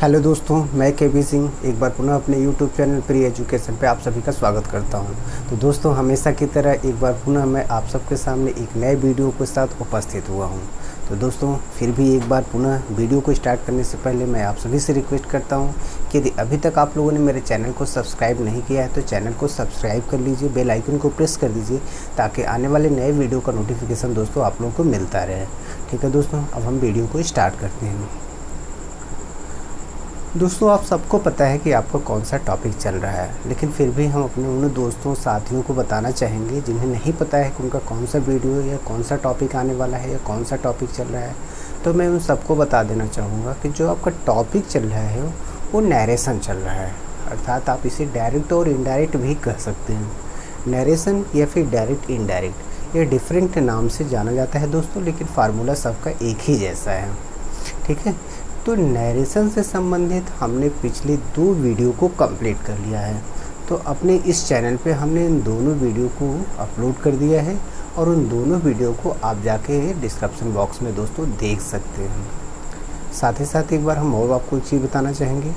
Hello दोस्तों, मैं केबी सिंह एक बार पुनः अपने यूट्यूब चैनल प्री एजुकेशन पे आप सभी का स्वागत करता हूं। तो दोस्तों, हमेशा की तरह एक बार पुनः मैं आप सबके सामने एक नए वीडियो के साथ उपस्थित हुआ हूं। तो दोस्तों, फिर भी एक बार पुनः वीडियो को स्टार्ट करने से पहले मैं आप सभी से रिक्वेस्ट करता हूं कि यदि अभी तक आप लोगों ने मेरे चैनल को सब्सक्राइब नहीं किया है तो चैनल को सब्सक्राइब कर लीजिए, बेल आइकन को प्रेस कर दीजिए ताकि आने वाले नए वीडियो का नोटिफिकेशन दोस्तों आप लोगों को मिलता रहे। ठीक है दोस्तों, अब हम वीडियो को स्टार्ट करते हैं। दोस्तों, आप सबको पता है कि आपका कौन सा टॉपिक चल रहा है, लेकिन फिर भी हम अपने उन दोस्तों साथियों को बताना चाहेंगे जिन्हें नहीं पता है कि उनका कौन सा वीडियो या कौन सा टॉपिक आने वाला है या कौन सा टॉपिक चल रहा है। तो मैं उन सबको बता देना चाहूँगा कि जो आपका टॉपिक चल रहा है वो नैरेशन चल रहा है, अर्थात आप इसे डायरेक्ट और इनडायरेक्ट भी कह सकते हैं। नैरेशन या फिर डायरेक्ट इनडायरेक्ट, ये डिफरेंट नाम से जाना जाता है दोस्तों, लेकिन फार्मूला सबका एक ही जैसा है। ठीक है, तो नैरेशन से संबंधित हमने पिछले 2 वीडियो को कंप्लीट कर लिया है। तो अपने इस चैनल पे हमने इन दोनों वीडियो को अपलोड कर दिया है और उन दोनों वीडियो को आप जाके डिस्क्रिप्शन बॉक्स में दोस्तों देख सकते हैं। साथ ही साथ एक बार हम और आपको एक चीज़ बताना चाहेंगे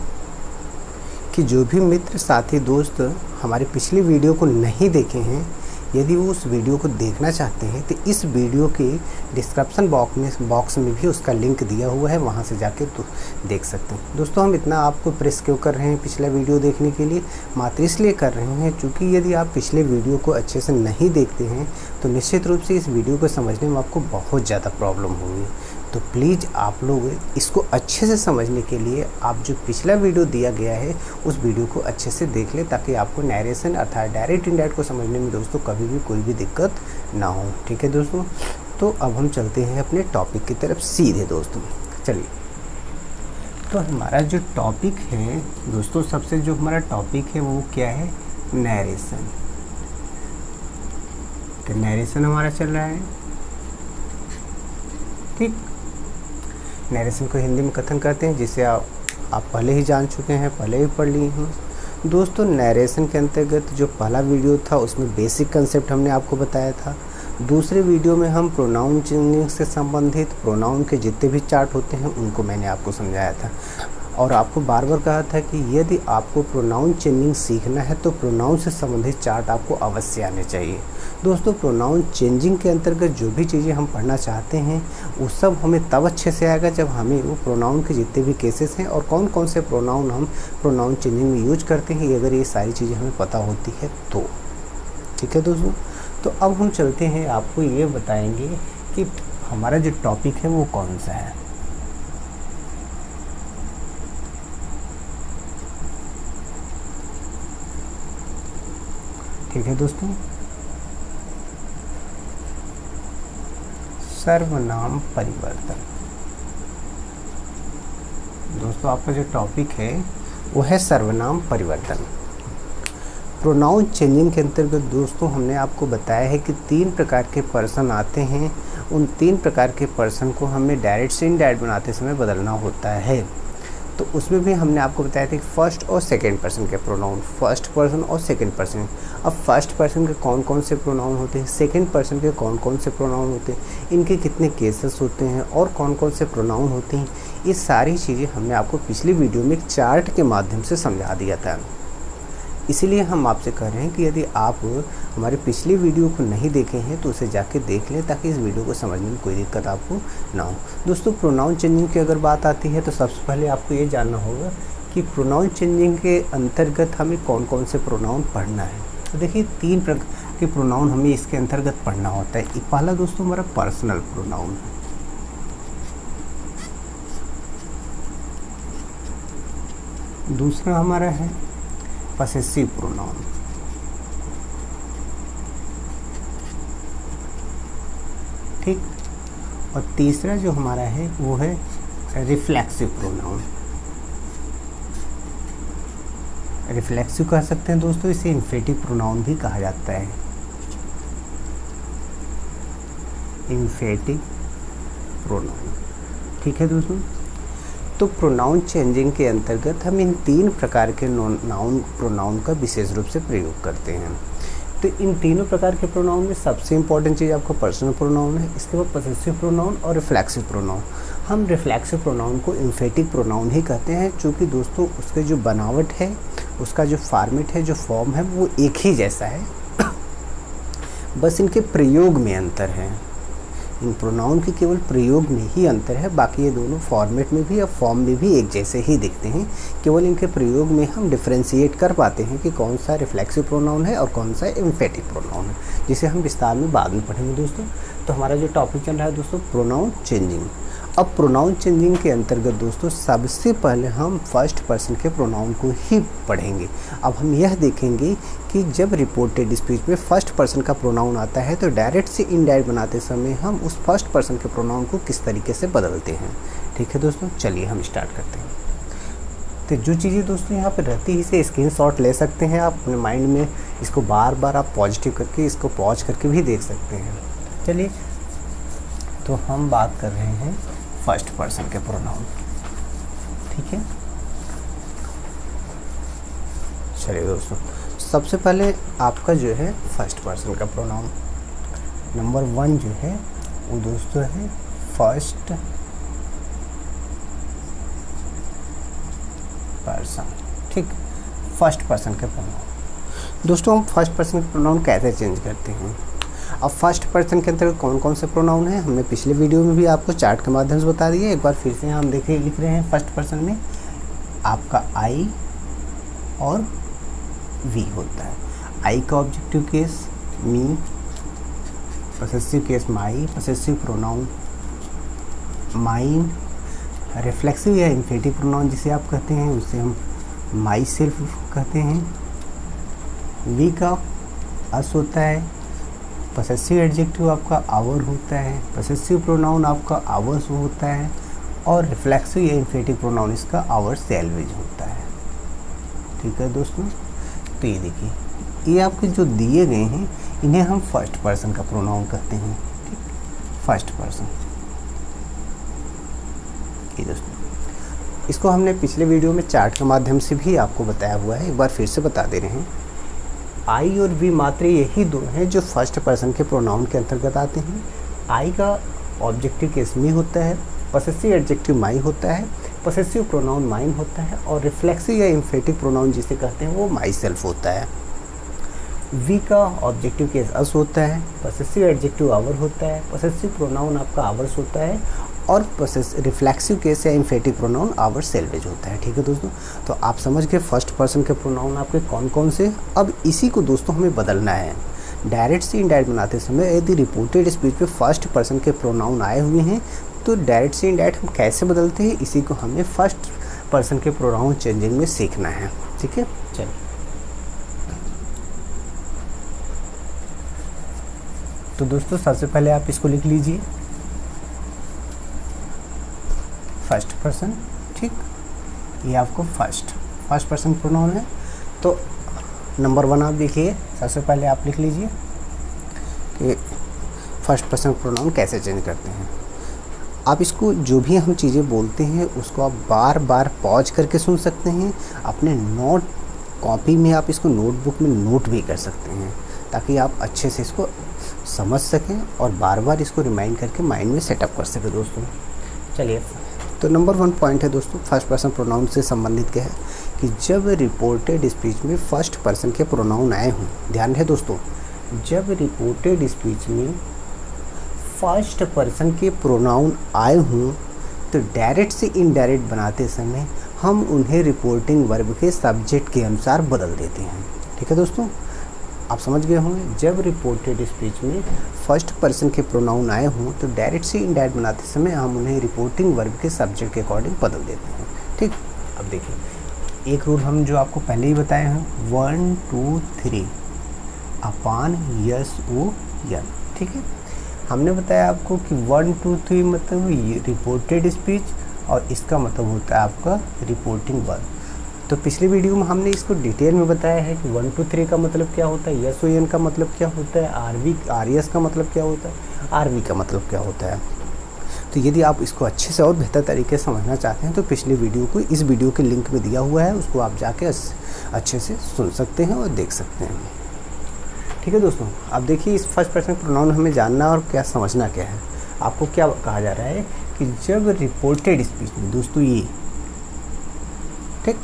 कि जो भी मित्र साथी दोस्त हमारे पिछली वीडियो को नहीं देखे हैं, यदि वो उस वीडियो को देखना चाहते हैं तो इस वीडियो के डिस्क्रिप्शन बॉक्स में भी उसका लिंक दिया हुआ है, वहाँ से जाके तो देख सकते हैं। दोस्तों, हम इतना आपको प्रेस क्यों कर रहे हैं पिछला वीडियो देखने के लिए? मात्र इसलिए कर रहे हैं क्योंकि यदि आप पिछले वीडियो को अच्छे से नहीं देखते हैं तो निश्चित रूप से इस वीडियो को समझने में आपको बहुत ज़्यादा प्रॉब्लम होगी। तो प्लीज़ आप लोग इसको अच्छे से समझने के लिए आप जो पिछला वीडियो दिया गया है उस वीडियो को अच्छे से देख लें ताकि आपको नैरेशन अर्थात डायरेक्ट इनडायरेक्ट को समझने में दोस्तों कभी भी कोई भी दिक्कत ना हो। ठीक है दोस्तों, तो अब हम चलते हैं अपने टॉपिक की तरफ सीधे दोस्तों। चलिए, तो हमारा जो टॉपिक है दोस्तों, सबसे जो हमारा टॉपिक है वो क्या है? नैरेशन। तो नैरेशन हमारा चल रहा है। ठीक, नैरेशन को हिंदी में कथन कहते हैं, जिसे आप पहले ही जान चुके हैं, पहले भी पढ़ लिए हैं दोस्तों। नैरेशन के अंतर्गत जो पहला वीडियो था उसमें बेसिक कंसेप्ट हमने आपको बताया था। दूसरे वीडियो में हम प्रोनाउन चेंजिंग से संबंधित प्रोनाउन के जितने भी चार्ट होते हैं उनको मैंने आपको समझाया था और आपको बार बार कहा था कि यदि आपको प्रोनाउन चेंजिंग सीखना है तो प्रोनाउन से संबंधित चार्ट आपको अवश्य आने चाहिए। दोस्तों, प्रोनाउन चेंजिंग के अंतर्गत जो भी चीज़ें हम पढ़ना चाहते हैं वो सब हमें तब अच्छे से आएगा जब हमें वो प्रोनाउन के जितने भी केसेस हैं और कौन कौन से प्रोनाउन हम प्रोनाउन चेंजिंग में यूज करते हैं, अगर ये सारी चीज़ें हमें पता होती है तो। ठीक है दोस्तों, तो अब हम चलते हैं, आपको ये बताएंगे कि हमारा जो टॉपिक है वो कौन सा है। ठीक है दोस्तों, सर्वनाम परिवर्तन। दोस्तों, आपका जो टॉपिक है वो है सर्वनाम परिवर्तन। प्रोनाउन चेंजिंग के अंतर्गत दोस्तों हमने आपको बताया है कि 3 प्रकार के पर्सन आते हैं। उन 3 प्रकार के पर्सन को हमें डायरेक्ट से इनडायरेक्ट बनाते समय बदलना होता है। तो उसमें भी हमने आपको बताया था कि फर्स्ट और सेकंड पर्सन के प्रोनाउन, फर्स्ट पर्सन और सेकंड पर्सन। अब फर्स्ट पर्सन के कौन कौन से प्रोनाउन होते हैं, सेकंड पर्सन के कौन कौन से प्रोनाउन होते हैं, इनके कितने केसेस होते हैं और कौन कौन से प्रोनाउन होते हैं, ये सारी चीज़ें हमने आपको पिछली वीडियो में एक चार्ट के माध्यम से समझा दिया था। इसीलिए हम आपसे कह रहे हैं कि यदि आप हमारे पिछली वीडियो को नहीं देखे हैं तो उसे जाके देख लें ताकि इस वीडियो को समझने में कोई दिक्कत आपको ना हो। दोस्तों, प्रोनाउन चेंजिंग की अगर बात आती है तो सबसे पहले आपको ये जानना होगा कि प्रोनाउन चेंजिंग के अंतर्गत हमें कौन कौन से प्रोनाउन पढ़ना है। तो देखिए, 3 प्रकार के प्रोनाउन हमें इसके अंतर्गत पढ़ना होता है। पहला दोस्तों हमारा पर्सनल प्रोनाउन, दूसरा हमारा है पसेसिव प्रोनाउन, ठीक, और तीसरा जो हमारा है वो है रिफ्लेक्सिव प्रोनाउन। रिफ्लेक्सिव कह सकते हैं दोस्तों, इसे इन्फेटिव प्रोनाउन भी कहा जाता है। इन्फेटिव प्रोनाउन, ठीक है दोस्तों। तो प्रोनाउन चेंजिंग के अंतर्गत हम इन 3 प्रकार के नाउन प्रोनाउन का विशेष रूप से प्रयोग करते हैं। तो इन तीनों प्रकार के प्रोनाउन में सबसे इंपॉर्टेंट चीज़ आपका पर्सनल प्रोनाउन है, इसके बाद पॉसेसिव प्रोनाउन और रिफ्लेक्सिव प्रोनाउन। हम रिफ्लेक्सिव प्रोनाउन को एम्फेटिक प्रोनाउन ही कहते हैं, क्योंकि दोस्तों उसके जो बनावट है, उसका जो फॉर्मेट है, जो फॉर्म है, वो एक ही जैसा है, बस इनके प्रयोग में अंतर है। इन प्रोनाउन के केवल प्रयोग में ही अंतर है, बाकी ये दोनों फॉर्मेट में भी और फॉर्म में भी एक जैसे ही दिखते हैं। केवल इनके प्रयोग में हम डिफ्रेंशिएट कर पाते हैं कि कौन सा रिफ्लेक्सिव प्रोनाउन है और कौन सा एम्फेटिक प्रोनाउन है, जिसे हम विस्तार में बाद में पढ़ेंगे दोस्तों। तो हमारा जो टॉपिक चल रहा है दोस्तों, प्रोनाउन चेंजिंग। अब प्रोनाउन चेंजिंग के अंतर्गत दोस्तों सबसे पहले हम फर्स्ट पर्सन के प्रोनाउन को ही पढ़ेंगे। अब हम यह देखेंगे कि जब रिपोर्टेड स्पीच में फर्स्ट पर्सन का प्रोनाउन आता है तो डायरेक्ट से इनडायरेक्ट बनाते समय हम उस फर्स्ट पर्सन के प्रोनाउन को किस तरीके से बदलते हैं। ठीक है दोस्तों, चलिए हम स्टार्ट करते हैं। तो जो चीज़ें दोस्तों यहाँ पर रहती है, इसे स्क्रीनशॉट ले सकते हैं आप अपने माइंड में, इसको बार बार आप पॉजिटिव करके, इसको पॉज करके भी देख सकते हैं। चलिए, तो हम बात कर रहे हैं फर्स्ट पर्सन के प्रोनाउन। ठीक है, चलिए दोस्तों, सबसे पहले आपका जो है फर्स्ट पर्सन का प्रोनाउन नंबर 1 जो है वो दोस्तों है फर्स्ट पर्सन। ठीक, फर्स्ट पर्सन के प्रोनाउन। दोस्तों हम फर्स्ट पर्सन के प्रोनाउन कैसे चेंज करते हैं? अब फर्स्ट पर्सन के अंतर्गत कौन कौन से प्रोनाउन हैं, हमने पिछले वीडियो में भी आपको चार्ट के माध्यम से बता दिया। एक बार फिर से हम देखिए, लिख रहे हैं फर्स्ट पर्सन में आपका आई और वी होता है। आई का objective case me, possessive case my, possessive pronoun mine, reflexive या इन्फेटिव प्रोनाउन जिसे आप कहते हैं उसे हम माई सेल्फ कहते हैं। वी का अस होता है, पॉसेसिव एडजेक्टिव आपका आवर होता है, पॉसेसिव प्रोनाउन आपका आवर्स होता है, और रिफ्लेक्सिव या इन्फेटिव प्रोनाउन इसका आवर सेल्वेज होता है। ठीक है दोस्तों, तो ये देखिए, ये आपके जो दिए गए हैं इन्हें हम फर्स्ट पर्सन का प्रोनाउन कहते हैं। ठीक, फर्स्ट पर्सन। ये दोस्तों, इसको हमने पिछले वीडियो में चार्ट के माध्यम से भी आपको बताया हुआ है, एक बार फिर से बता दे रहे हैं। आई और वी मात्र यही दो हैं जो फर्स्ट पर्सन के प्रोनाउन के अंतर्गत आते हैं। आई का ऑब्जेक्टिव केस मी होता है, पॉसेसिव एडजेक्टिव माई होता है, पॉसेसिव प्रोनाउन माइन होता है, और रिफ्लेक्सिव या इन्फेटिव प्रोनाउन जिसे कहते हैं वो माई सेल्फ होता है। वी का ऑब्जेक्टिव केस अस होता है, पॉसेसिव एडजेक्टिव आवर होता है, पॉसेसिव प्रोनाउन आपका आवर्स होता है, और रिफ्लेक्सिव केस या इन्फेटिव प्रोनाउन आवर सेल्वेज होता है। ठीक है दोस्तों, तो आप समझ गए फर्स्ट पर्सन के प्रोनाउन आपके कौन कौन से। अब इसी को दोस्तों हमें बदलना है। डायरेक्ट से इनडायरेक्ट बनाते समय यदि रिपोर्टेड स्पीच में फर्स्ट पर्सन के प्रोनाउन आए हुए हैं तो डायरेक्ट से इनडायरेक्ट हम कैसे बदलते हैं, इसी को हमें फर्स्ट पर्सन के प्रोनाउन चेंजिंग में सीखना है। ठीक है, चलिए, तो दोस्तों सबसे पहले आप इसको लिख लीजिए, फर्स्ट पर्सन। ठीक, ये आपको फर्स्ट पर्सन प्रोनाउन है। तो नंबर 1 आप देखिए, सबसे पहले आप लिख लीजिए कि फर्स्ट पर्सन प्रोनाउन कैसे चेंज करते हैं। आप इसको जो भी हम चीज़ें बोलते हैं उसको आप बार बार पॉज करके सुन सकते हैं। अपने नोट कॉपी में आप इसको नोटबुक में नोट भी कर सकते हैं, ताकि आप अच्छे से इसको समझ सकें और बार बार इसको रिमाइंड करके माइंड में सेटअप कर सकें दोस्तों। चलिए, तो नंबर 1 पॉइंट है दोस्तों फर्स्ट पर्सन प्रोनाउन से संबंधित क्या है कि जब रिपोर्टेड स्पीच में फर्स्ट पर्सन के प्रोनाउन आए हों, ध्यान रहे दोस्तों, जब रिपोर्टेड स्पीच में फर्स्ट पर्सन के प्रोनाउन आए हों तो डायरेक्ट से इनडायरेक्ट बनाते समय हम उन्हें रिपोर्टिंग वर्ब के सब्जेक्ट के अनुसार बदल देते हैं। ठीक है दोस्तों, आप समझ गए होंगे। जब रिपोर्टेड स्पीच में फर्स्ट पर्सन के प्रोनाउन आए हों तो डायरेक्ट से इनडायरेक्ट बनाते समय हम उन्हें रिपोर्टिंग वर्ब के सब्जेक्ट के अकॉर्डिंग बदल देते हैं। ठीक, अब देखिए, एक रूल हम जो आपको पहले ही बताए हैं, 1 2 3 अपान यस ओ यन। ठीक है, हमने बताया आपको कि 1 2 3 मतलब रिपोर्टेड स्पीच, और इसका मतलब होता है आपका रिपोर्टिंग वर्ब। तो पिछली वीडियो में हमने इसको डिटेल में बताया है कि 1 2 3 का मतलब क्या होता है, यस ओ एन का मतलब क्या होता है, आर एस का मतलब क्या होता है, आर वी का मतलब क्या होता है। तो यदि आप इसको अच्छे से और बेहतर तरीके से समझना चाहते हैं तो पिछली वीडियो को इस वीडियो के लिंक में दिया हुआ है, उसको आप जाके अच्छे से सुन सकते हैं और देख सकते हैं। ठीक है दोस्तों, अब देखिए इस फर्स्ट पर्सन प्रोनाउन हमें जानना और क्या समझना क्या है। आपको क्या कहा जा रहा है कि जब रिपोर्टेड स्पीच में दोस्तों ये, ठीक,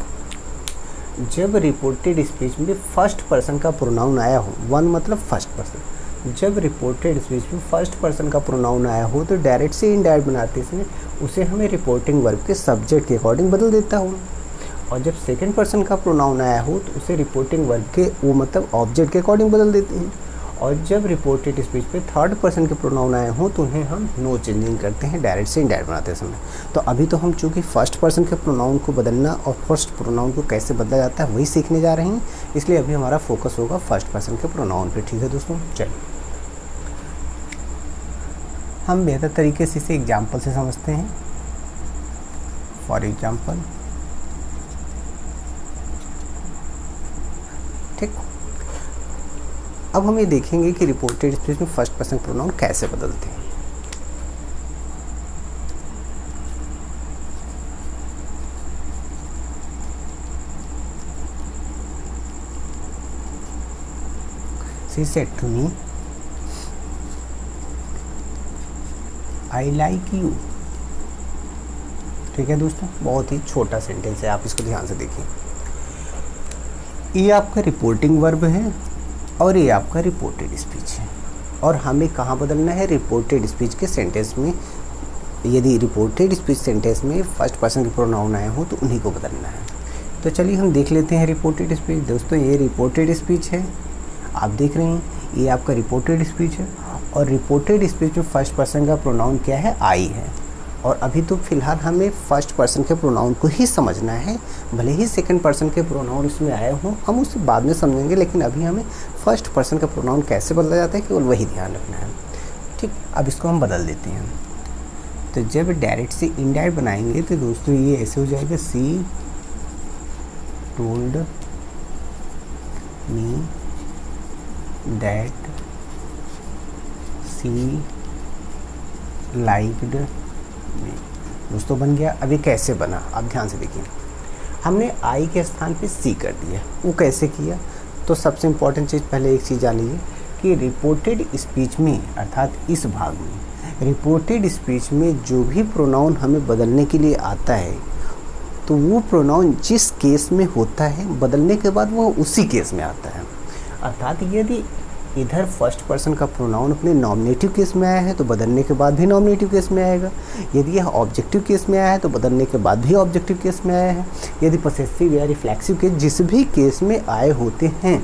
जब रिपोर्टेड स्पीच में फर्स्ट पर्सन का प्रोनाउन आया हो, वन मतलब फर्स्ट पर्सन, जब रिपोर्टेड स्पीच में फर्स्ट पर्सन का प्रोनाउन आया हो तो डायरेक्ट से इनडायरेक्ट बनाते समय उसे हमें रिपोर्टिंग वर्ब के सब्जेक्ट के अकॉर्डिंग बदल देता हो। और जब सेकंड पर्सन का प्रोनाउन आया हो तो उसे रिपोर्टिंग वर्ब के वो मतलब ऑब्जेक्ट के अकॉर्डिंग बदल देते हैं। और जब रिपोर्टेड स्पीच पे थर्ड पर्सन के प्रोनाउन आए हों तो उन्हें हम नो चेंजिंग करते हैं डायरेक्ट से इनडायरेक्ट बनाते समय। तो अभी तो हम चूँकि फर्स्ट पर्सन के प्रोनाउन को बदलना और फर्स्ट प्रोनाउन को कैसे बदला जाता है वही सीखने जा रहे हैं, इसलिए अभी हमारा फोकस होगा फर्स्ट पर्सन के प्रोनाउन पे। ठीक है दोस्तों, चलिए हम बेहतर तरीके से इसे एग्जाम्पल से समझते हैं। फॉर एग्जाम्पल, ठीक, अब हम ये देखेंगे कि रिपोर्टेड स्पीच में फर्स्ट पर्सन प्रोनाउन कैसे बदलते हैं। She said to me, I like you। ठीक है दोस्तों, बहुत ही छोटा सेंटेंस है, आप इसको ध्यान से देखिए। ये आपका रिपोर्टिंग वर्ब है और ये आपका रिपोर्टेड स्पीच है, और हमें कहाँ बदलना है, रिपोर्टेड स्पीच के सेंटेंस में। यदि रिपोर्टेड स्पीच सेंटेंस में फर्स्ट पर्सन के प्रोनाउन आए हो तो उन्हीं को बदलना है। तो चलिए हम देख लेते हैं रिपोर्टेड स्पीच। दोस्तों ये रिपोर्टेड स्पीच है, आप देख रहे हैं ये आपका रिपोर्टेड स्पीच है, और रिपोर्टेड स्पीच में फर्स्ट पर्सन का प्रोनाउन क्या है, आई है। और अभी तो फिलहाल हमें फर्स्ट पर्सन के प्रोनाउन को ही समझना है, भले ही सेकंड पर्सन के प्रोनाउन इसमें आए हों, हम उसे बाद में समझेंगे, लेकिन अभी हमें फर्स्ट पर्सन का प्रोनाउन कैसे बदला जाता है केवल वही ध्यान रखना है। ठीक, अब इसको हम बदल देते हैं। तो जब डायरेक्ट से इनडायरेक्ट बनाएंगे तो दोस्तों ये ऐसे हो जाएगा, she told me that she liked me. दोस्तों बन गया। अभी कैसे बना, आप ध्यान से देखिए। हमने आई के स्थान पे सी कर दिया, वो कैसे किया, तो सबसे इम्पॉर्टेंट चीज़ पहले एक चीज़ जान लीजिए कि रिपोर्टेड स्पीच में, अर्थात इस भाग में रिपोर्टेड स्पीच में जो भी प्रोनाउन हमें बदलने के लिए आता है तो वो प्रोनाउन जिस केस में होता है बदलने के बाद वो उसी केस में आता है। अर्थात यदि इधर फर्स्ट पर्सन का प्रोनाउन अपने नॉमिनेटिव केस में आया है तो बदलने के बाद भी नॉमिनेटिव केस में आएगा। यदि यह ऑब्जेक्टिव केस में आया है तो बदलने के बाद भी ऑब्जेक्टिव केस में आया है। यदि पॉसेसिव या रिफ्लेक्सिव केस जिस भी केस में आए होते हैं,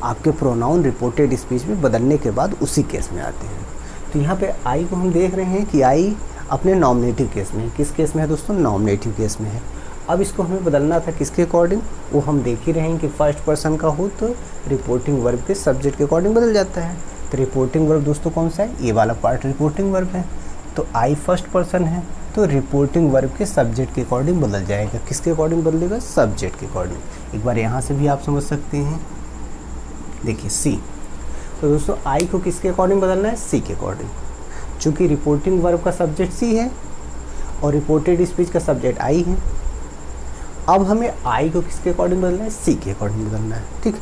आपके प्रोनाउन रिपोर्टेड स्पीच में बदलने के बाद उसी केस में आते हैं। तो यहाँ पे आई को हम देख रहे हैं कि आई अपने नॉमिनेटिव केस में, किस केस में है दोस्तों, नॉमिनेटिव केस में है। अब इसको हमें बदलना था किसके अकॉर्डिंग, वो हम देख ही रहे हैं कि फर्स्ट पर्सन का हो तो रिपोर्टिंग वर्ब के सब्जेक्ट के अकॉर्डिंग बदल जाता है। तो रिपोर्टिंग वर्ब दोस्तों कौन सा है, ये वाला पार्ट रिपोर्टिंग वर्ब है। तो आई फर्स्ट पर्सन है तो रिपोर्टिंग वर्ब के सब्जेक्ट के अकॉर्डिंग बदल जाएगा। किसके अकॉर्डिंग बदलेगा, सब्जेक्ट के अकॉर्डिंग। एक बार यहाँ से भी आप समझ सकते हैं, देखिए सी। तो दोस्तों आई को किसके अकॉर्डिंग बदलना है, सी के अकॉर्डिंग। चूँकि रिपोर्टिंग वर्ब का सब्जेक्ट सी है और रिपोर्टेड स्पीच का सब्जेक्ट आई है, अब हमें आई को किसके अकॉर्डिंग बदलना है, सी के अकॉर्डिंग बदलना है। ठीक,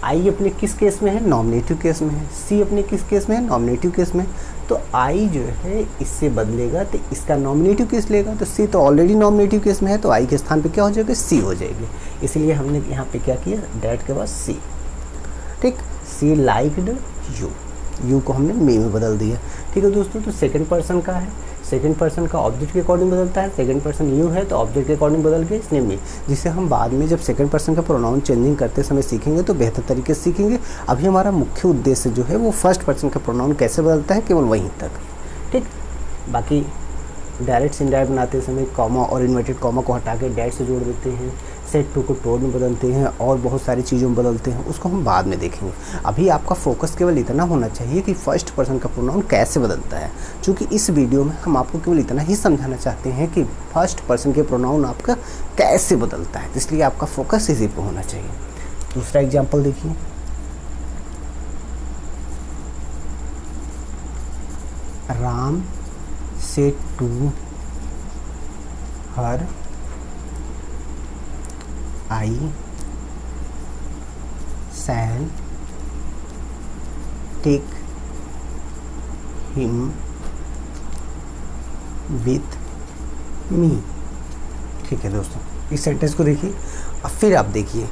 आई अपने किस केस में है, नॉमिनेटिव केस में है। सी अपने किस केस में है, नॉमिनेटिव केस में। तो आई जो है इससे बदलेगा तो इसका नॉमिनेटिव केस लेगा। तो सी तो ऑलरेडी नॉमिनेटिव केस में है तो आई के स्थान पे क्या हो जाएगा, सी हो जाएगी। इसलिए हमने यहाँ पे क्या किया, डैट के बाद सी। ठीक, सी लाइक्ड यू, यू को हमने मी में बदल दिया। ठीक है दोस्तों, तो सेकंड पर्सन का है, सेकंड पर्सन का ऑब्जेक्ट के अकॉर्डिंग बदलता है। सेकंड पर्सन यू है तो ऑब्जेक्ट के अकॉर्डिंग बदल गया, इसने मी, जिसे हम बाद में जब सेकंड पर्सन का प्रोनाउन चेंजिंग करते समय सीखेंगे तो बेहतर तरीके से सीखेंगे। अभी हमारा मुख्य उद्देश्य जो है वो फर्स्ट पर्सन का प्रोनाउन कैसे बदलता है केवल वहीं तक। ठीक, बाकी डायरेक्ट से इनडायरेक्ट बनाते समय कॉमा और इन्वर्टेड कॉमा को हटा के डैट से जोड़ देते हैं, सेट टू को टोड में बदलते हैं और बहुत सारी चीज़ों में बदलते हैं, उसको हम बाद में देखेंगे। अभी आपका फोकस केवल इतना होना चाहिए कि फर्स्ट पर्सन का प्रोनाउन कैसे बदलता है। क्योंकि इस वीडियो में हम आपको केवल इतना ही समझाना चाहते हैं कि फर्स्ट पर्सन के प्रोनाउन आपका कैसे बदलता है, इसलिए आपका फोकस इसी पर होना चाहिए। दूसरा एग्जाम्पल देखिए, Ram said to her, I shall take him with me. ठीक है दोस्तों, इस सेंटेंस को देखिए। अब फिर आप देखिए,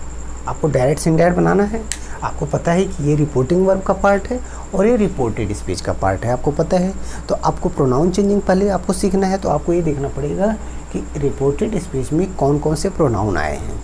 आपको डायरेक्ट से इनडायरेक्ट बनाना है। आपको पता है कि ये रिपोर्टिंग वर्ब का पार्ट है और ये रिपोर्टेड स्पीच का पार्ट है, आपको पता है। तो आपको प्रोनाउन चेंजिंग पहले आपको सीखना है। तो आपको ये देखना पड़ेगा कि रिपोर्टेड स्पीच में कौन कौन से प्रोनाउन आए हैं।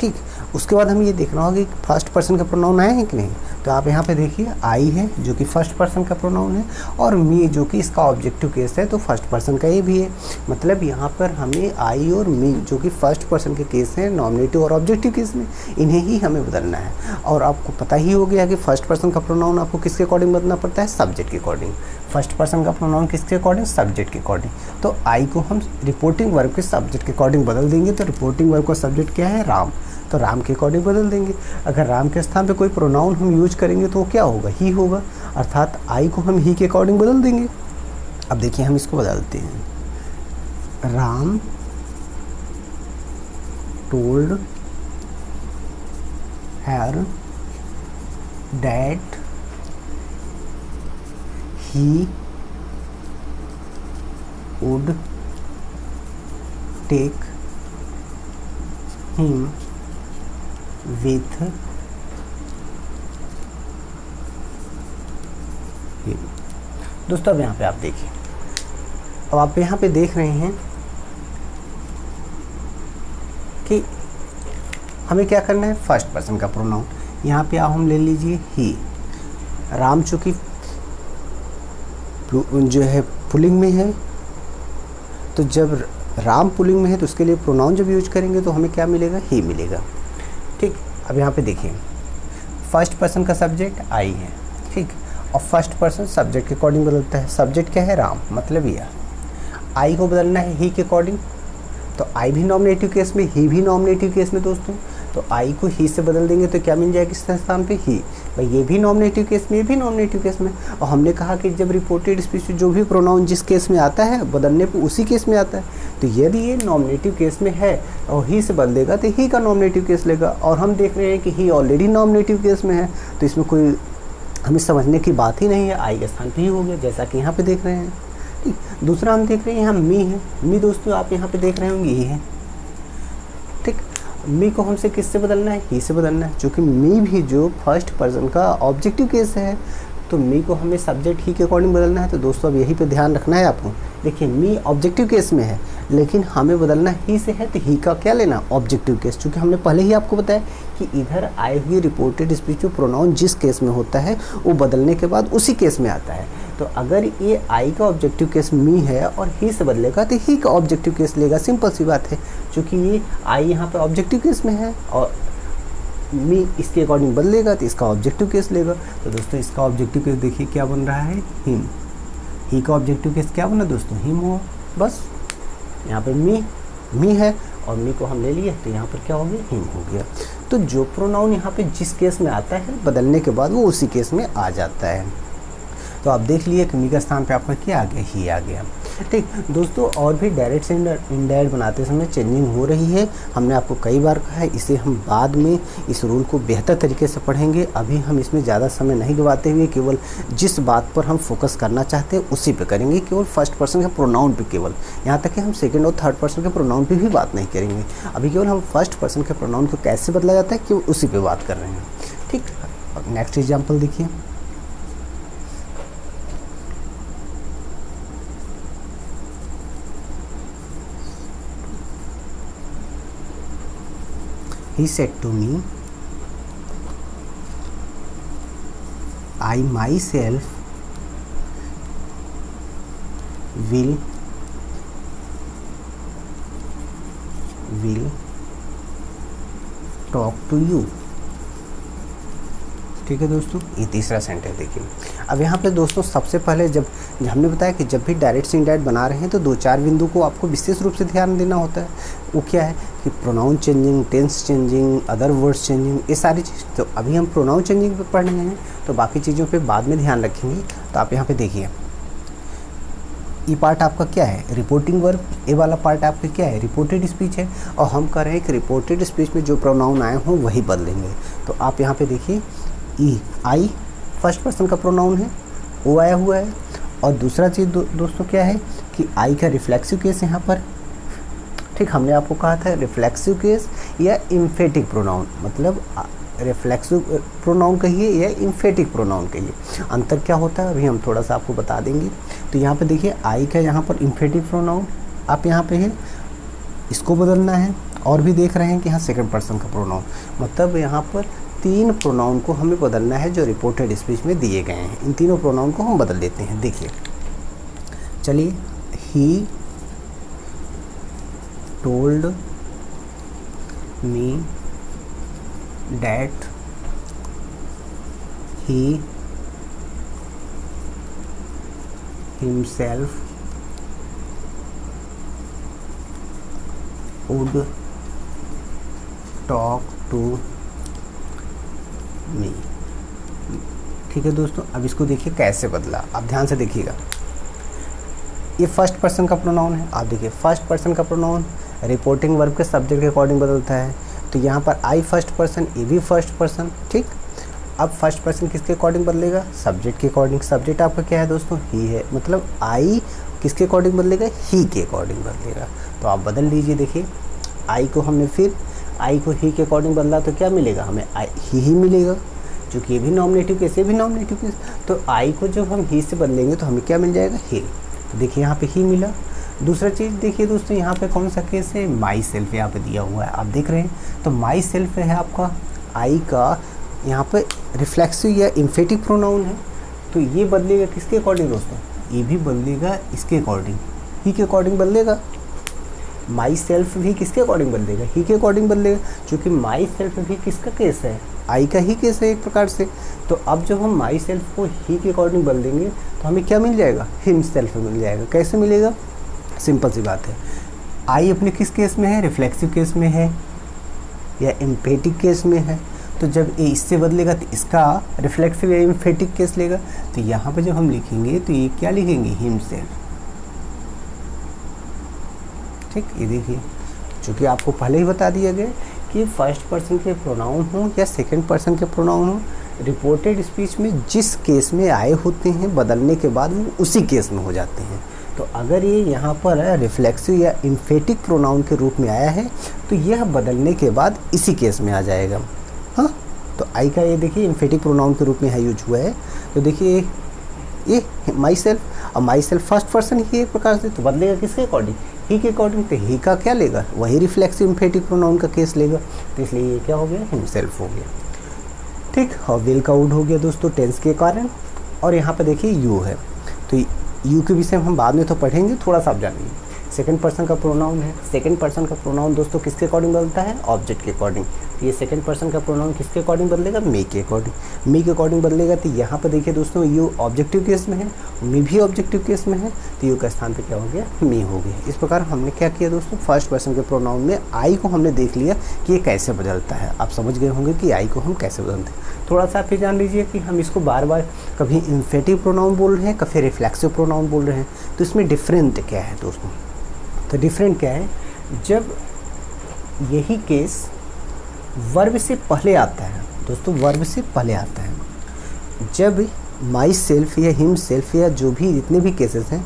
ठीक, उसके बाद हमें ये देखना होगा कि फर्स्ट पर्सन का प्रोनाउन आए हैं कि नहीं। तो आप यहाँ पे देखिए, आई है जो कि फर्स्ट पर्सन का प्रोनाउन है, और मी जो कि इसका ऑब्जेक्टिव केस है, तो फर्स्ट पर्सन का ये भी है। मतलब यहाँ पर हमें आई और मी जो कि फर्स्ट पर्सन के केस हैं, नॉमिनेटिव और ऑब्जेक्टिव केस में, इन्हें ही हमें बदलना है। और आपको पता ही हो गया कि फर्स्ट पर्सन का प्रोनाउन आपको किसके अकॉर्डिंग बदलना पड़ता है, सब्जेक्ट के अकॉर्डिंग। फर्स्ट पर्सन का प्रोनाउन किसके अकॉर्डिंग, सब्जेक्ट के अकॉर्डिंग। तो आई को हम रिपोर्टिंग वर्ब के सब्जेक्ट के अकॉर्डिंग बदल देंगे। तो रिपोर्टिंग वर्ब का सब्जेक्ट क्या है, राम, तो राम के अकॉर्डिंग बदल देंगे। अगर राम के स्थान पे कोई प्रोनाउन हम यूज करेंगे तो वो क्या होगा, ही होगा, अर्थात आई को हम ही के अकॉर्डिंग बदल देंगे। अब देखिए हम इसको बदलते हैं। Ram told her that he would take him with him. दोस्तों अब यहाँ पे आप देखिए, अब आप यहाँ पे देख रहे हैं कि हमें क्या करना है, फर्स्ट पर्सन का प्रोनाउन। यहाँ पे आप हम ले लीजिए ही। राम चूँकि जो है पुल्लिंग में है, तो जब राम पुल्लिंग में है तो उसके लिए प्रोनाउन जब यूज करेंगे तो हमें क्या मिलेगा, ही मिलेगा। ठीक, अब यहाँ पे देखिए, फर्स्ट पर्सन का सब्जेक्ट आई है, ठीक, और फर्स्ट पर्सन सब्जेक्ट के अकॉर्डिंग बदलता है। सब्जेक्ट क्या है, राम, मतलब यह आई को बदलना है ही के अकॉर्डिंग। तो आई भी नॉमिनेटिव केस में, ही भी नॉमिनेटिव केस में दोस्तों। तो आई को ही से बदल देंगे तो क्या मिल जाएगा इस स्थान पे, ही। भाई ये भी नॉमिनेटिव केस में, ये भी नॉमिनेटिव केस में। और हमने कहा कि जब रिपोर्टेड स्पीच जो भी प्रोनाउन जिस केस में आता है बदलने पे उसी केस में आता है। तो यदि ये नॉमिनेटिव केस में है और ही से बदल देगा तो ही का नॉमिनेटिव केस लेगा। और हम देख रहे हैं कि ही ऑलरेडी नॉमिनेटिव केस में है, तो इसमें कोई हमें समझने की बात ही नहीं है, आई के स्थान पर ही हो गया, जैसा कि यहाँ पर देख रहे हैं। ठीक, दूसरा हम देख रहे हैं यहाँ मी है। मी दोस्तों आप यहाँ पे देख रहे होंगे, ये है। ठीक, मी को हमसे किससे बदलना है, ही से बदलना है, क्योंकि मी भी जो फर्स्ट पर्सन का ऑब्जेक्टिव केस है, तो मी को हमें सब्जेक्ट ही के अकॉर्डिंग बदलना है। तो दोस्तों अब यही पे ध्यान रखना है आपको। देखिए मी ऑब्जेक्टिव केस में है, लेकिन हमें बदलना ही से है, तो ही का क्या लेना, ऑब्जेक्टिव केस। क्योंकि हमने पहले ही आपको बताया कि इधर आए हुए रिपोर्टेड स्पीच में प्रोनाउन जिस केस में होता है वो बदलने के बाद उसी केस में आता है। तो अगर ये आई का ऑब्जेक्टिव केस मी है और ही से बदलेगा तो ही का ऑब्जेक्टिव केस लेगा, सिंपल सी बात है। क्योंकि ये आई यहाँ पर ऑब्जेक्टिव केस में है और मी इसके अकॉर्डिंग बदलेगा तो इसका ऑब्जेक्टिव केस लेगा। तो दोस्तों इसका ऑब्जेक्टिव केस देखिए क्या बन रहा है, हिम। ही का ऑब्जेक्टिव केस क्या बना दोस्तों, हिम हो। बस यहाँ पे मी है और मी को हम ले लिए तो यहाँ पर क्या हो गया, हिम हो गया। तो जो प्रोनाउन यहाँ पे जिस केस में आता है बदलने के बाद वो उसी केस में आ जाता है। तो आप देख लिए कि मी का स्थान पे आपका क्या आ गया, ही आ गया। ठीक दोस्तों, और भी डायरेक्ट से इनडायरेक्ट बनाते समय चेंजिंग हो रही है। हमने आपको कई बार कहा है, इसे हम बाद में इस रूल को बेहतर तरीके से पढ़ेंगे। अभी हम इसमें ज़्यादा समय नहीं गवाते हुए केवल जिस बात पर हम फोकस करना चाहते हैं उसी पे करेंगे, केवल फर्स्ट पर्सन के प्रोनाउन पे केवल। यहाँ तक कि हम सेकेंड और थर्ड पर्सन के प्रोनाउन पे भी बात नहीं करेंगे। अभी केवल हम फर्स्ट पर्सन के प्रोनाउन को कैसे बदला जाता है केवल उसी पर बात कर रहे हैं। ठीक, नेक्स्ट एग्जाम्पल देखिए। He said to me, I myself will talk to you। ठीक है दोस्तों, ये तीसरा सेंटेंस देखिए। अब यहाँ पे दोस्तों सबसे पहले जब हमने बताया कि जब भी डायरेक्ट से इनडायरेक्ट बना रहे हैं तो दो चार बिंदु को आपको विशेष रूप से ध्यान देना होता है। वो क्या है कि pronoun changing, tense changing, other words changing, ये सारी चीज़। तो अभी हम प्रोनाउन चेंजिंग पे पढ़ रहे हैं, तो बाकी चीज़ों पे बाद में ध्यान रखेंगे। तो आप यहाँ पे देखिए, ये पार्ट आपका क्या है, रिपोर्टिंग वर्ब। ये वाला पार्ट आपका क्या है, रिपोर्टेड स्पीच है। और हम कह रहे हैं कि रिपोर्टेड स्पीच में जो प्रोनाउन आए हों वही बदलेंगे। तो आप यहाँ पे देखिए, ई आई फर्स्ट पर्सन का प्रोनाउन है वो आया हुआ है। और दूसरा चीज़ दोस्तों क्या है कि आई का रिफ्लेक्सिव केस यहाँ पर, ठीक, हमने आपको कहा था रिफ्लेक्सिव केस या इम्फेटिक प्रोनाउन, मतलब रिफ्लेक्सिव प्रोनाउन कहिए या इम्फेटिक प्रोनाउन कहिए, अंतर क्या होता है अभी हम थोड़ा सा आपको बता देंगे। तो यहाँ पे देखिए आई का यहाँ पर इम्फेटिक प्रोनाउन आप यहाँ पे है, इसको बदलना है। और भी देख रहे हैं कि यहाँ सेकंड पर्सन का प्रोनाउन, मतलब यहाँ पर 3 प्रोनाउन को हमें बदलना है जो रिपोर्टेड स्पीच में दिए गए हैं। इन तीनों प्रोनाउन को हम बदल देते हैं। देखिए चलिए, he told me that he himself would talk to me. ठीक है दोस्तों, अब इसको देखिए कैसे बदला, आप ध्यान से देखिएगा। ये फर्स्ट पर्सन का प्रोनाउन है, आप देखिए फर्स्ट पर्सन का प्रोनाउन रिपोर्टिंग वर्ब के सब्जेक्ट के अकॉर्डिंग बदलता है। तो यहाँ पर आई फर्स्ट पर्सन, ए भी फर्स्ट पर्सन, ठीक। अब फर्स्ट पर्सन किसके अकॉर्डिंग बदलेगा? सब्जेक्ट के अकॉर्डिंग। सब्जेक्ट आपका क्या है दोस्तों? ही है, मतलब आई किसके अकॉर्डिंग बदलेगा? ही के अकॉर्डिंग बदलेगा। तो आप बदल लीजिए। देखिए आई को हमने फिर आई को ही के अकॉर्डिंग बदला तो क्या मिलेगा हमें? आई ही मिलेगा, क्योंकि ये भी नॉमिनेटिव केस, ये भी नॉमिनेटिव केस। तो आई को जब हम ही से बदलेंगे तो हमें क्या मिल जाएगा? ही। तो देखिए यहाँ पे ही मिला। दूसरा चीज़ देखिए दोस्तों, यहाँ पे कौन सा केस है? माई सेल्फ यहाँ पे दिया हुआ है, आप देख रहे हैं। तो माई सेल्फ है आपका आई का यहाँ पे रिफ्लेक्सिव या इम्फेटिक प्रोनाउन है। तो ये बदलेगा किसके अकॉर्डिंग दोस्तों? ये भी बदलेगा इसके अकॉर्डिंग, ही के अकॉर्डिंग बदलेगा। माई सेल्फ भी किसके अकॉर्डिंग बदलेगा? ही के अकॉर्डिंग बदलेगा, क्योंकि माई सेल्फ भी किसका केस है? आई का ही केस है एक प्रकार से। तो अब जब हम माई सेल्फ को ही के अकॉर्डिंग बदल देंगे तो हमें क्या मिल जाएगा? हिम सेल्फ मिल जाएगा। कैसे मिलेगा? सिंपल सी बात है, आई अपने किस केस में है? रिफ्लेक्सिव केस में है या इम्फेटिक केस में है। तो जब ये इससे बदलेगा तो इसका रिफ्लेक्सिव या इम्फेटिक केस लेगा। तो यहाँ पे जब हम लिखेंगे तो ये क्या लिखेंगे? Him self. ठीक, ये देखिए, चूँकि आपको पहले ही बता दिया गया कि फर्स्ट पर्सन के प्रोनाउन हो या सेकंड पर्सन के प्रोनाउन हो, रिपोर्टेड स्पीच में जिस केस में आए होते हैं बदलने के बाद वो उसी केस में हो जाते हैं। तो अगर ये यहाँ पर रिफ्लेक्सिव या इम्फेटिक प्रोनाउन के रूप में आया है तो यह बदलने के बाद इसी केस में आ जाएगा। हाँ, तो आई का ये देखिए इम्फेटिक प्रोनाउन के रूप में यूज हुआ है। तो देखिए ये माई सेल्फ, और माई सेल्फ फर्स्ट पर्सन ही एक प्रकार से, तो बदलेगा किसके अकॉर्डिंग? ही के अकॉर्डिंग। तो ही का क्या लेगा? वही रिफ्लेक्सिव इम्फेटिक प्रोनाउन का केस लेगा। तो इसलिए ये क्या हो गया? हिमसेल्फ हो गया। ठीक, और विल का वुड हो गया दोस्तों टेंस के कारण। और यहाँ पे देखिए यू है, तो यू के विषय में हम बाद में तो पढ़ेंगे, थोड़ा सा आप जानिए। सेकंड पर्सन का प्रोनाउन है। सेकंड पर्सन का प्रोनाउन दोस्तों किसके अकॉर्डिंग बदलता है? ऑब्जेक्ट के अकॉर्डिंग। तो ये सेकंड पर्सन का प्रोनाउन किसके अकॉर्डिंग बदलेगा? मी के अकॉर्डिंग। मी के अकॉर्डिंग बदलेगा। तो यहाँ पर देखिए दोस्तों यू ऑब्जेक्टिव केस में है, मी भी ऑब्जेक्टिव केस में है, तो यू का स्थान पे क्या हो गया? मी हो गया। इस प्रकार हमने क्या किया दोस्तों? फर्स्ट पर्सन के प्रोनाउन में आई को हमने देख लिया कि ये कैसे बदलता है। आप समझ गए होंगे कि आई को हम कैसे बदलते हैं। थोड़ा सा फिर जान लीजिए कि हम इसको बार बार कभी इम्फेटिव प्रोनाउन बोल रहे हैं, कभी रिफ्लेक्सिव प्रोनाउन बोल रहे हैं। तो इसमें डिफरेंट क्या है दोस्तों? तो डिफरेंट क्या है? जब यही केस वर्ब से पहले आता है दोस्तों, वर्ब से पहले आता है। जब माई सेल्फ या हिम सेल्फ या जो भी जितने भी केसेस हैं,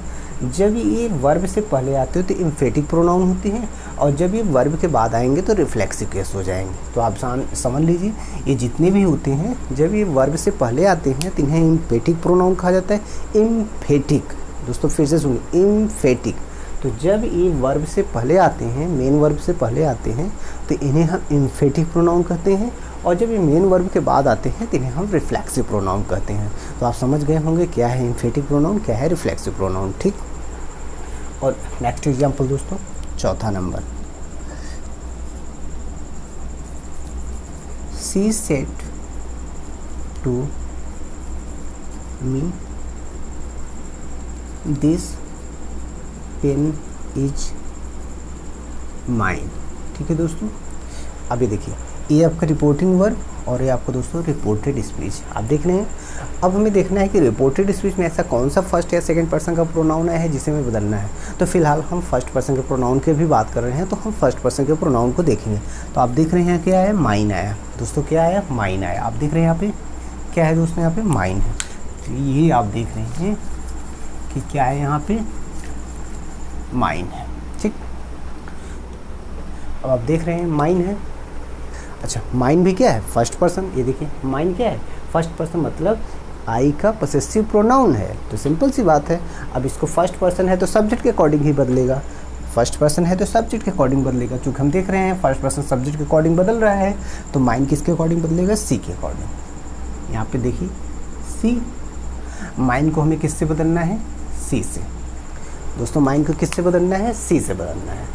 जब ये वर्ब से पहले आते हो तो इम्फेटिक प्रोनाउन होते हैं, और जब ये वर्ब के बाद आएंगे तो रिफ्लेक्सिव केस हो जाएंगे। तो आप समझ लीजिए ये जितने भी होते हैं जब ये वर्ब से पहले आते हैं तो इन्हें इम्फेटिक प्रोनाउन कहा जाता है। इम्फेटिक दोस्तों, फिर से सुनिए, इम्फेटिक। तो जब ये वर्ब से पहले आते हैं, मेन वर्ब से पहले आते हैं, तो इन्हें हम इम्फेटिक प्रोनाउन कहते हैं, और जब ये मेन वर्ब के बाद आते हैं तो इन्हें हम रिफ्लेक्सिव प्रोनाउन कहते हैं। तो आप समझ गए होंगे क्या है इम्फेटिक प्रोनाउन, क्या है रिफ्लेक्सिव प्रोनाउन। ठीक, और नेक्स्ट एग्जाम्पल दोस्तों, चौथा number. She said to me this pen is mine. ठीक है दोस्तों, अभी देखिए ये आपका रिपोर्टिंग वर्ब और ये आपको दोस्तों रिपोर्टेड स्पीच आप देख रहे हैं। अब हमें देखना है कि रिपोर्टेड स्पीच में ऐसा कौन सा फर्स्ट या सेकंड पर्सन का प्रोनाउन है जिसे हमें बदलना है। तो फिलहाल हम फर्स्ट पर्सन के प्रोनाउन की भी बात कर रहे हैं, तो हम फर्स्ट पर्सन के प्रोनाउन को देखेंगे। तो आप देख रहे हैं क्या है? माइन आया दोस्तों, क्या आया? माइन आया। आप देख रहे हैं यहाँ पे क्या है दोस्तों, यहाँ पे माइन है। तो ये आप देख रहे हैं कि क्या है, यहाँ पे माइन है। ठीक, अब आप देख रहे हैं माइन है। अच्छा, माइन भी क्या है, फर्स्ट पर्सन। ये देखिए माइन क्या है, फर्स्ट पर्सन, मतलब आई का पोसेसिव प्रोनाउन है। तो सिंपल सी बात है। अब इसको फर्स्ट पर्सन है तो सब्जेक्ट के अकॉर्डिंग ही बदलेगा, फर्स्ट पर्सन है तो सब्जेक्ट के अकॉर्डिंग बदलेगा। चूँकि हम देख रहे हैं फर्स्ट पर्सन सब्जेक्ट के अकॉर्डिंग बदल रहा है, तो माइन किसके अकॉर्डिंग बदलेगा, सी के अकॉर्डिंग। यहाँ पे देखिए सी, माइन को हमें किससे बदलना है, सी से। दोस्तों माइन को किससे बदलना है, सी से बदलना है।